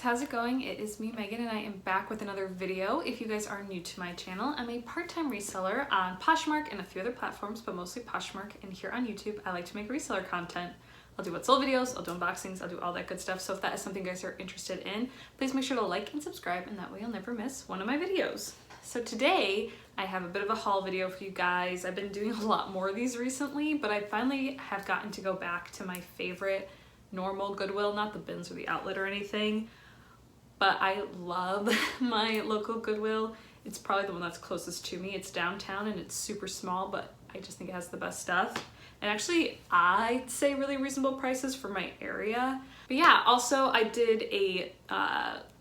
how's it going? It is me, Megan, and I am back with another video. If you guys are new to my channel, I'm a part-time reseller on Poshmark and a few other platforms, but mostly Poshmark, and here on YouTube, I like to make reseller content. I'll do what sold videos, I'll do unboxings, I'll do all that good stuff, so if that is something you guys are interested in, please make sure to like and subscribe, and that way you'll never miss one of my videos. So today, I have a bit of a haul video for you guys. I've been doing a lot more of these recently, but I finally have gotten to go back to my favorite normal Goodwill, not the bins or the outlet or anything, but I love my local Goodwill. It's probably the one that's closest to me. It's downtown and it's super small, but I just think it has the best stuff. And actually, I'd say really reasonable prices for my area. But yeah, also I did a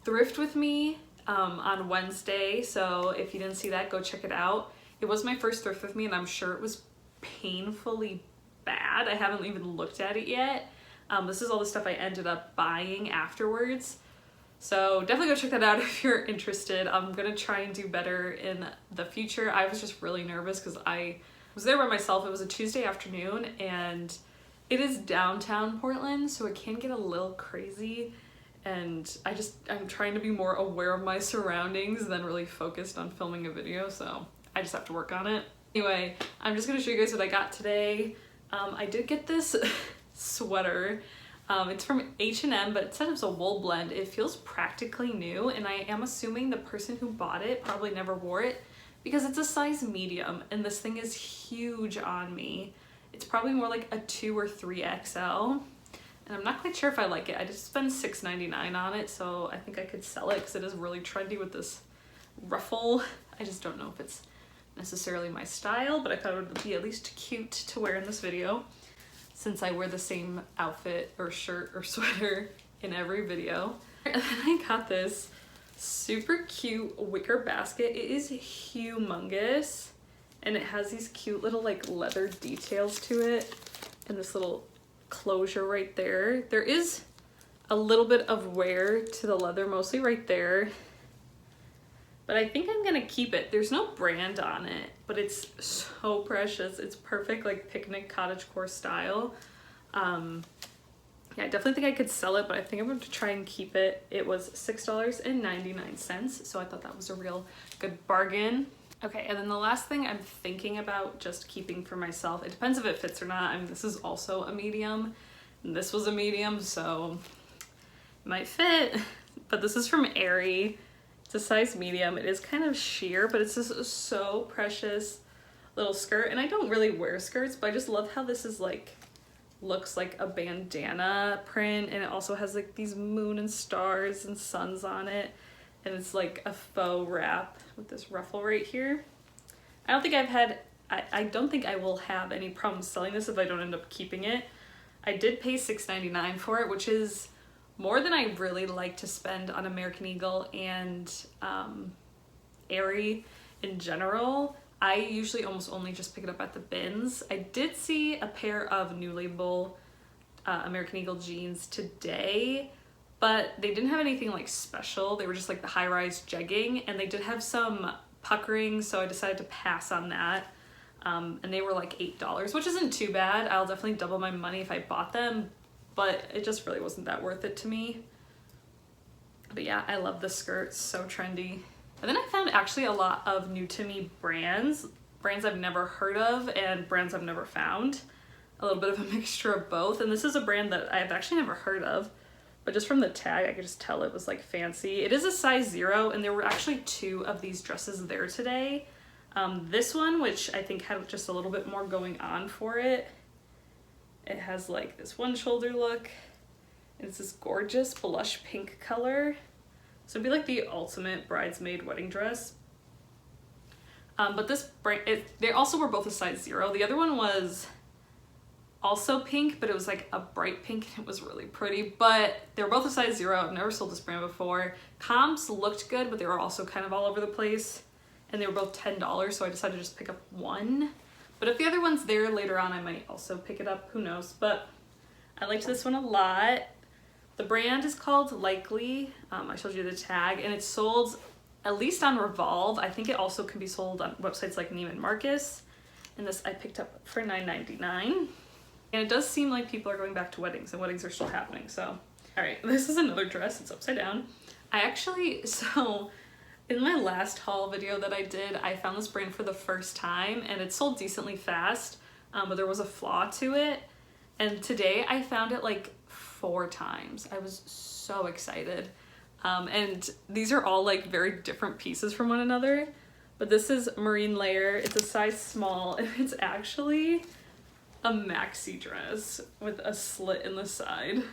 thrift with me on Wednesday, so if you didn't see that, go check it out. It was my first thrift with me, and I'm sure it was painfully bad. I haven't even looked at it yet. This is all the stuff I ended up buying afterwards. So definitely go check that out if you're interested. I'm gonna try and do better in the future. I was just really nervous because I was there by myself. It was a Tuesday afternoon and it is downtown Portland, so it can get a little crazy. And I'm trying to be more aware of my surroundings than really focused on filming a video, so I just have to work on it. Anyway, I'm just gonna show you guys what I got today. I did get this sweater. It's from H&M, but it said it was a wool blend. It feels practically new, and I am assuming the person who bought it probably never wore it because it's a size medium, and this thing is huge on me. It's probably more like a 2 or 3XL, and I'm not quite sure if I like it. I just spent $6.99 on it, so I think I could sell it because it is really trendy with this ruffle. I just don't know if it's necessarily my style, but I thought it would be at least cute to wear in this video, since I wear the same outfit or shirt or sweater in every video. And then I got this super cute wicker basket. It is humongous, and it has these cute little like leather details to it and this little closure right there. There is a little bit of wear to the leather, mostly right there, but I think I'm gonna keep it. There's no brand on it, but it's so precious. It's perfect, like picnic cottagecore style. Yeah, I definitely think I could sell it, but I think I'm going to try and keep it. It was $6.99, so I thought that was a real good bargain. Okay, and then the last thing I'm thinking about just keeping for myself, it depends if it fits or not. I mean, this is also a medium, and this was a medium, so it might fit, but this is from Aerie. It's a size medium. It is kind of sheer, but it's just so precious little skirt. And I don't really wear skirts, but I just love how this is like, looks like a bandana print. And it also has like these moon and stars and suns on it. And it's like a faux wrap with this ruffle right here. I don't think I will have any problem selling this if I don't end up keeping it. I did pay $6.99 for it, which is more than I really like to spend on American Eagle and Aerie in general. I usually almost only just pick it up at the bins. I did see a pair of New Label American Eagle jeans today, but they didn't have anything like special. They were just like the high-rise jegging, and they did have some puckering, so I decided to pass on that. And they were like $8, which isn't too bad. I'll definitely double my money if I bought them, but it just really wasn't that worth it to me. But yeah, I love this skirt, so trendy. And then I found actually a lot of new to me brands I've never heard of and brands I've never found. A little bit of a mixture of both. And this is a brand that I've actually never heard of, but just from the tag, I could just tell it was like fancy. It is a size 0, and there were actually 2 of these dresses there today. This one, which I think had just a little bit more going on for it. It has like this one shoulder look, and it's this gorgeous blush pink color. So it'd be like the ultimate bridesmaid wedding dress. But this brand, they also were both a size 0. The other one was also pink, but it was like a bright pink, and it was really pretty, but they were both a size 0. I've never sold this brand before. Comps looked good, but they were also kind of all over the place, and they were both $10, so I decided to just pick up one. But if the other one's there later on, I might also pick it up, who knows. But I liked this one a lot. The brand is called Likely. I showed you the tag, and it's sold at least on Revolve. I think it also can be sold on websites like Neiman Marcus. And this I picked up for $9.99. And it does seem like people are going back to weddings, and weddings are still happening. So All right, this is another dress. It's upside down. I actually, so in my last haul video that I did, I found this brand for the first time and it sold decently fast, but there was a flaw to it. And today I found it like 4 times. I was so excited. And these are all like very different pieces from one another, but this is Marine Layer. It's a size small and it's actually a maxi dress with a slit in the side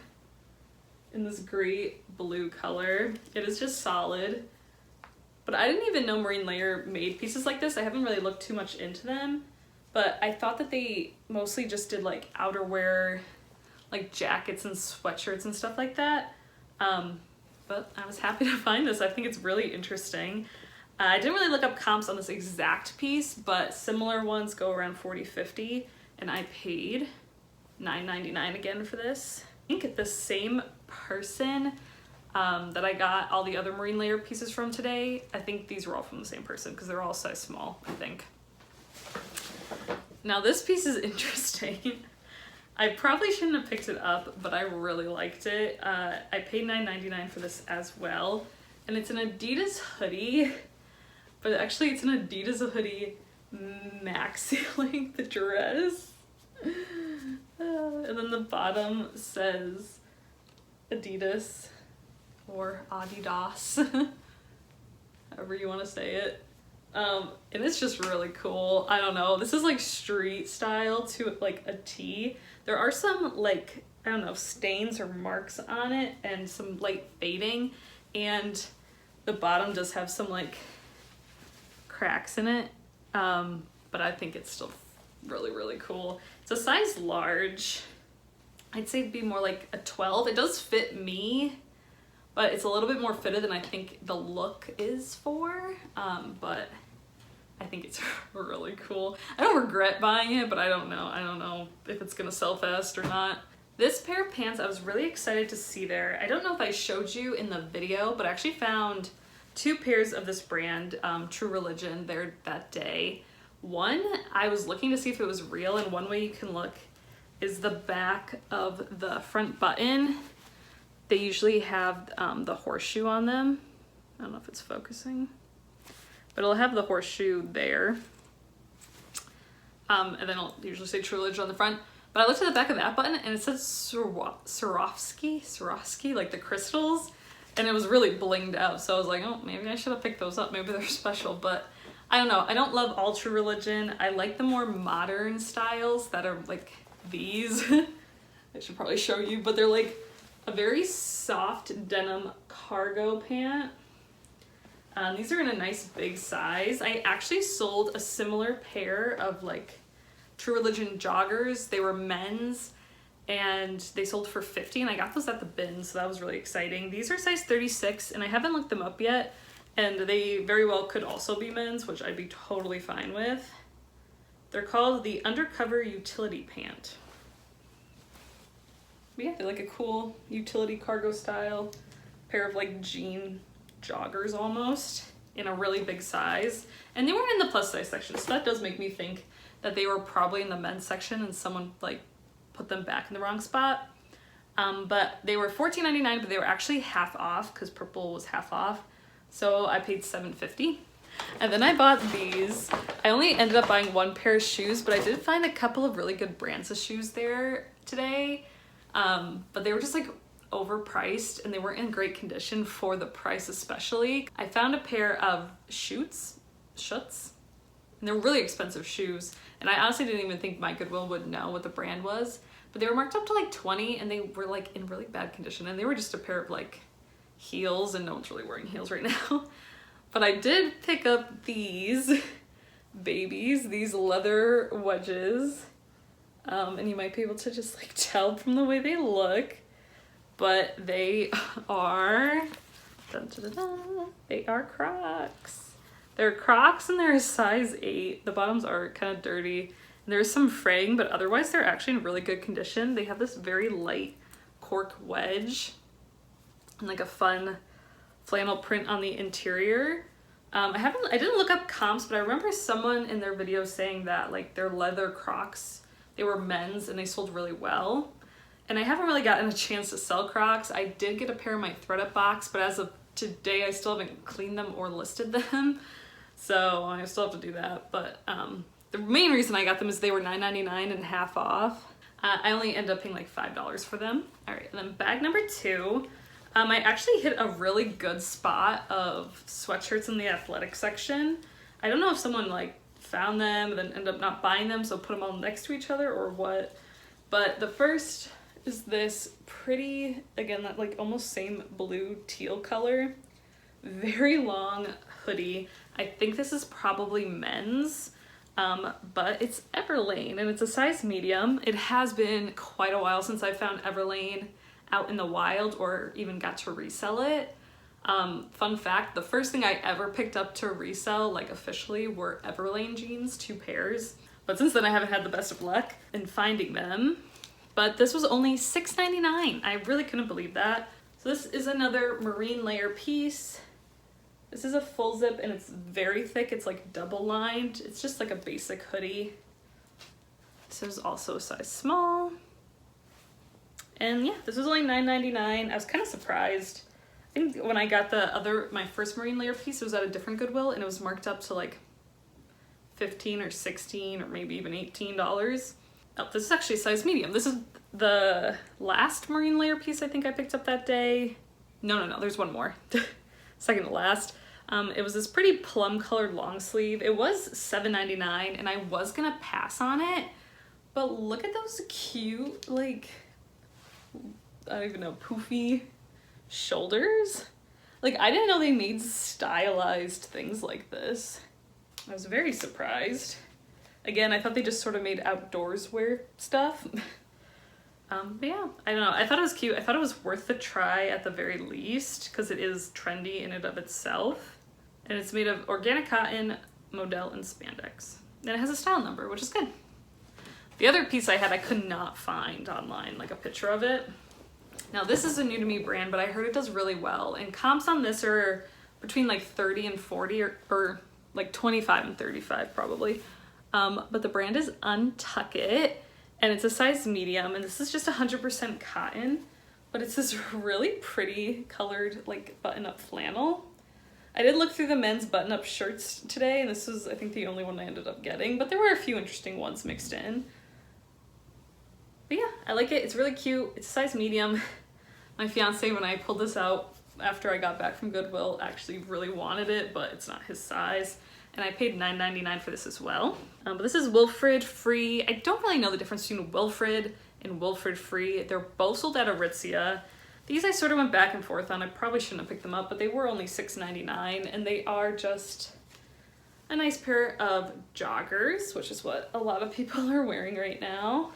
in this great blue color. It is just solid, but I didn't even know Marine Layer made pieces like this. I haven't really looked too much into them, but I thought that they mostly just did like outerwear, like jackets and sweatshirts and stuff like that. But I was happy to find this. I think it's really interesting. I didn't really look up comps on this exact piece, but similar ones go around $40-50, and I paid $9.99 again for this. I think the same person that I got all the other Marine Layer pieces from today, I think these were all from the same person because they're all size small, I think. Now this piece is interesting. I probably shouldn't have picked it up, but I really liked it. I paid $9.99 for this as well. And it's an Adidas hoodie, but actually it's an Adidas hoodie maxi length dress. And then the bottom says Adidas or Adidas, however you want to say it. And it's just really cool. I don't know, this is like street style to like a T. There are some like, I don't know, stains or marks on it and some light fading, and the bottom does have some like cracks in it, but I think it's still really, really cool. It's a size large. I'd say it'd be more like a 12. It does fit me, but it's a little bit more fitted than I think the look is for, but I think it's really cool. I don't regret buying it, but I don't know. I don't know if it's gonna sell fast or not. This pair of pants I was really excited to see there. I don't know if I showed you in the video, but I actually found 2 pairs of this brand, True Religion, there that day. One, I was looking to see if it was real, and one way you can look is the back of the front button. They usually have the horseshoe on them. I don't know if it's focusing, but it'll have the horseshoe there. And then it'll usually say True Religion on the front. But I looked at the back of that button and it says Swarovski, like the crystals, and it was really blinged out. So I was like, oh, maybe I should have picked those up. Maybe they're special, but I don't know. I don't love all True Religion. I like the more modern styles that are like these. I should probably show you, but they're like a very soft denim cargo pant. These are in a nice big size. I actually sold a similar pair of like True Religion joggers. They were men's and they sold for $50, and I got those at the bin, so that was really exciting. These are size 36 and I haven't looked them up yet, and they very well could also be men's, which I'd be totally fine with. They're called the Undercover Utility Pant. But yeah, they're like a cool utility cargo style pair of like jean joggers almost in a really big size, and they weren't in the plus size section, so that does make me think that they were probably in the men's section and someone like put them back in the wrong spot. But they were $14.99, but they were actually half off because purple was half off, so I paid $7.50. And then I bought these. I only ended up buying 1 pair of shoes, but I did find a couple of really good brands of shoes there today, but they were just like overpriced and they weren't in great condition for the price especially. I found a pair of schutz, and they're really expensive shoes, and I honestly didn't even think my Goodwill would know what the brand was, but they were marked up to like 20 and they were like in really bad condition, and they were just a pair of like heels, and no one's really wearing heels right now. But I did pick up these babies, these leather wedges, and you might be able to just like tell from the way they look, but they are, dun, dun, dun, dun, they are Crocs. They're Crocs and they're a size 8. The bottoms are kind of dirty and there's some fraying, but otherwise they're actually in really good condition. They have this very light cork wedge and like a fun flannel print on the interior. I didn't look up comps, but I remember someone in their video saying that like their leather Crocs, they were men's and they sold really well. And I haven't really gotten a chance to sell Crocs. I did get a pair in my ThredUp box, but as of today, I still haven't cleaned them or listed them. So I still have to do that. But the main reason I got them is they were $9.99 and half off. I only ended up paying like $5 for them. All right, and then bag number 2. I actually hit a really good spot of sweatshirts in the athletic section. I don't know if someone like found them and then ended up not buying them, so put them all next to each other or what. But the first is this pretty, again, that like almost same blue teal color, very long hoodie. I think this is probably men's, but it's Everlane and it's a size medium. It has been quite a while since I found Everlane out in the wild or even got to resell it. Fun fact, the first thing I ever picked up to resell, like officially, were Everlane jeans, 2 pairs. But since then I haven't had the best of luck in finding them. But this was only $6.99. I really couldn't believe that. So this is another marine layer piece. This is a full zip and it's very thick. It's like double lined. It's just like a basic hoodie. This is also a size small. And yeah, this was only $9.99. I was kind of surprised. I think when I got my first marine layer piece, it was at a different Goodwill and it was marked up to like $15 or $16 or maybe even $18. Oh, this is actually a size medium. This is the last marine layer piece I think I picked up that day. No, there's one more. Second to last. It was this pretty plum colored long sleeve. It was $7.99 and I was gonna pass on it, but look at those cute, like, I don't even know, poofy shoulders. Like, I didn't know they made stylized things like this. I was very surprised. Again, I thought they just sort of made outdoors wear stuff. But yeah, I don't know. I thought it was cute. I thought it was worth the try at the very least because it is trendy in and of itself. And it's made of organic cotton, modal, and spandex. And it has a style number, which is good. The other piece I had, I could not find online, like a picture of it. Now this is a new to me brand, but I heard it does really well. And comps on this are between like 30 and 40 or like 25 and 35 probably. But the brand is Untuck It and it's a size medium and this is just 100% cotton, but it's this really pretty colored like button-up flannel. I did look through the men's button-up shirts today and this was I think the only one I ended up getting, but there were a few interesting ones mixed in. But yeah, I like it. It's really cute. It's a size medium. My fiance, when I pulled this out after I got back from Goodwill, actually really wanted it, but it's not his size. And I paid $9.99 for this as well. But this is Wilfred Free. I don't really know the difference between Wilfred and Wilfred Free. They're both sold at Aritzia. These I sort of went back and forth on. I probably shouldn't have picked them up, but they were only $6.99 and they are just a nice pair of joggers, which is what a lot of people are wearing right now.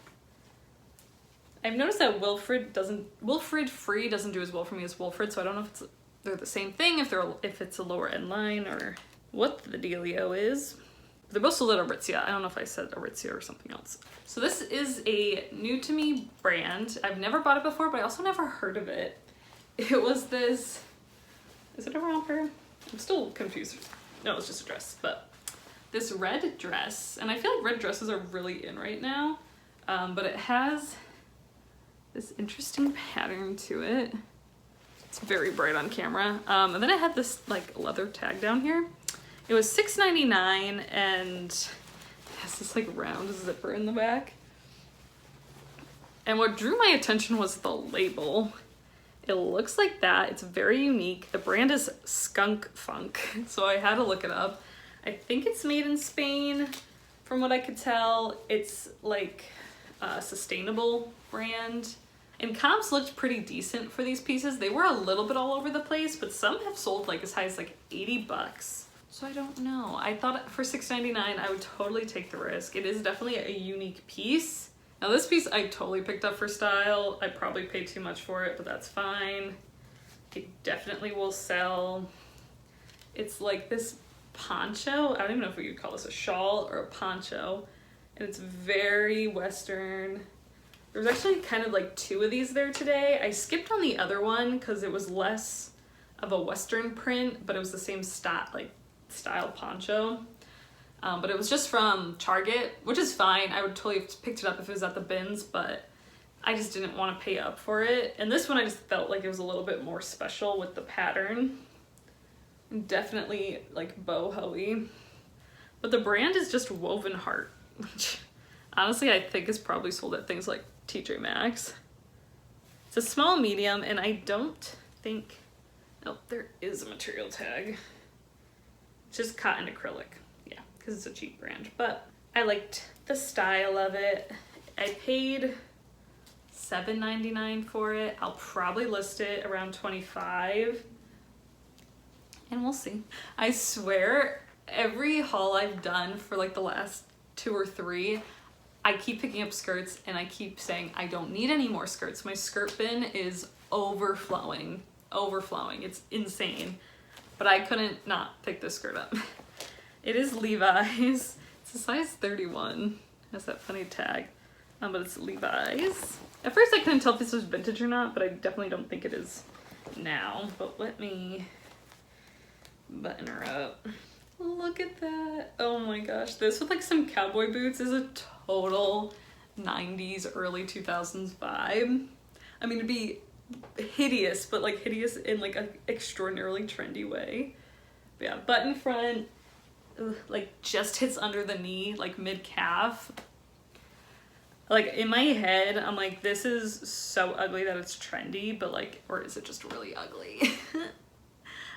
I've noticed that Wilfred Free doesn't do as well for me as Wilfred, so I don't know if they're the same thing, if it's a lower end line or what the dealio is. They're both sold at Aritzia. I don't know if I said Aritzia or something else. So this is a new to me brand. I've never bought it before, but I also never heard of it. It was this, is it a romper? I'm still confused. No, it's just a dress, but this red dress, and I feel like red dresses are really in right now, but it has this interesting pattern to it. It's very bright on camera. And then I had this like leather tag down here. It was $6.99 and it has this like round zipper in the back. And what drew my attention was the label. It looks like that. It's very unique. The brand is Skunk Funk, so I had to look it up. I think it's made in Spain from what I could tell. It's like a sustainable brand. And comps looked pretty decent for these pieces. They were a little bit all over the place, but some have sold like as high as like 80 bucks. So I don't know. I thought for $6.99 I would totally take the risk. It is definitely a unique piece. Now this piece I totally picked up for style. I probably paid too much for it, but that's fine. It definitely will sell. It's like this poncho. I don't even know if we could call this a shawl or a poncho. And it's very Western. There was actually kind of like 2 of these there today. I skipped on the other one because it was less of a Western print, but it was the same style poncho. But it was just from Target, which is fine. I would totally have picked it up if it was at the bins, but I just didn't want to pay up for it. And this one I just felt like it was a little bit more special with the pattern. Definitely like boho-y. But the brand is just Woven Heart, which honestly I think is probably sold at things like TJ Maxx. It's a small medium, and I don't think, oh, there is a material tag. It's just cotton acrylic, yeah, because it's a cheap brand. But I liked the style of it. I paid $7.99 for it. I'll probably list it around $25, and we'll see. I swear, every haul I've done for like the last 2 or 3, I keep picking up skirts and I keep saying I don't need any more skirts. My skirt bin is overflowing. It's insane. But I couldn't not pick this skirt up. It is Levi's. It's a size 31. It has that funny tag. But it's Levi's. At first I couldn't tell if this was vintage or not, but I definitely don't think it is now. But let me button her up. Look at that. Oh my gosh. This with like some cowboy boots is a total 90s, early 2000s vibe. I mean, it'd be hideous, but like hideous in like an extraordinarily trendy way. But yeah, button front, like just hits under the knee, like mid-calf. Like in my head, I'm like, this is so ugly that it's trendy, but like, or is it just really ugly?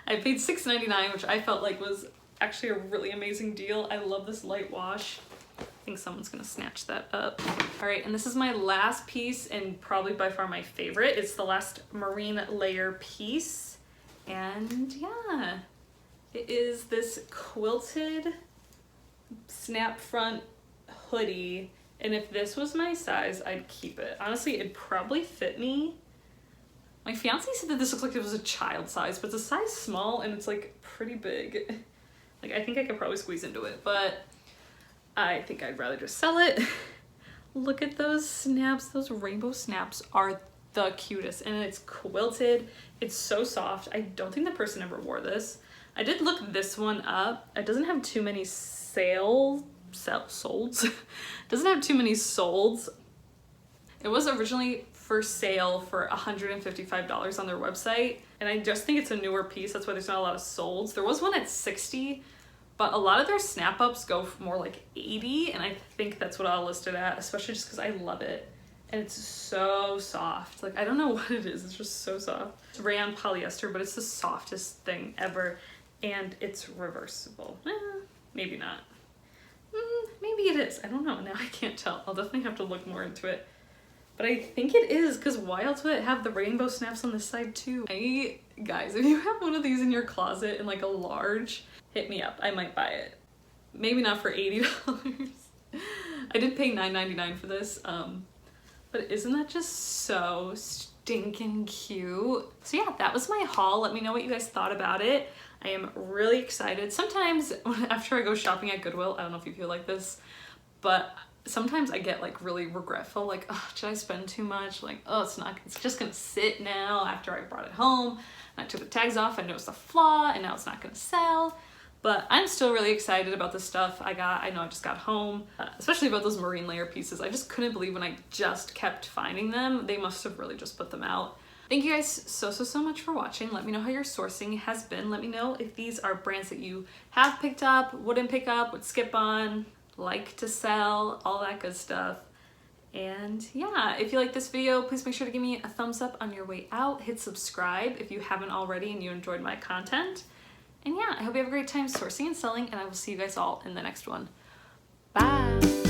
I paid $6.99, which I felt like was actually a really amazing deal. I love this light wash. I think someone's gonna snatch that up. All right, and this is my last piece and probably by far my favorite. It's the last marine layer piece. And yeah, it is this quilted snap front hoodie. And if this was my size, I'd keep it. Honestly, it'd probably fit me. My fiance said that this looks like it was a child size, but it's a size small and it's like pretty big. Like I think I could probably squeeze into it, but I think I'd rather just sell it. Look at those snaps. Those rainbow snaps are the cutest, and it's quilted. It's so soft. I don't think the person ever wore this. I did look this one up. It doesn't have too many solds. Doesn't have too many solds. It was originally for sale for $155 on their website, and I just think it's a newer piece. That's why there's not a lot of solds. There was one at $60, but a lot of their snap ups go for more like $80, and I think that's what I'll list it at, especially just because I love it. And it's so soft. Like, I don't know what it is. It's just so soft. It's rayon polyester, but it's the softest thing ever, and it's reversible. Maybe not. Maybe it is. I don't know. Now I can't tell. I'll definitely have to look more into it. But I think it is, because why else would it have the rainbow snaps on this side too? Guys, if you have one of these in your closet in like a large, hit me up. I might buy it. Maybe not for $80. I did pay $9.99 for this. But isn't that just so stinking cute? So yeah, that was my haul. Let me know what you guys thought about it. I am really excited. Sometimes after I go shopping at Goodwill, I don't know if you feel like this, but sometimes I get like really regretful, like, oh, should I spend too much? Like, oh, it's just gonna sit now after I brought it home. And I took the tags off, I noticed a flaw, and now it's not gonna sell. But I'm still really excited about the stuff I got. I know I just got home, especially about those marine layer pieces. I just couldn't believe when I just kept finding them. They must have really just put them out. Thank you guys so much for watching. Let me know how your sourcing has been. Let me know if these are brands that you have picked up, wouldn't pick up, would skip on, like to sell, all that good stuff. And yeah, if you like this video, please make sure to give me a thumbs up on your way out. Hit subscribe if you haven't already and you enjoyed my content. And yeah, I hope you have a great time sourcing and selling, and I will see you guys all in the next one. Bye!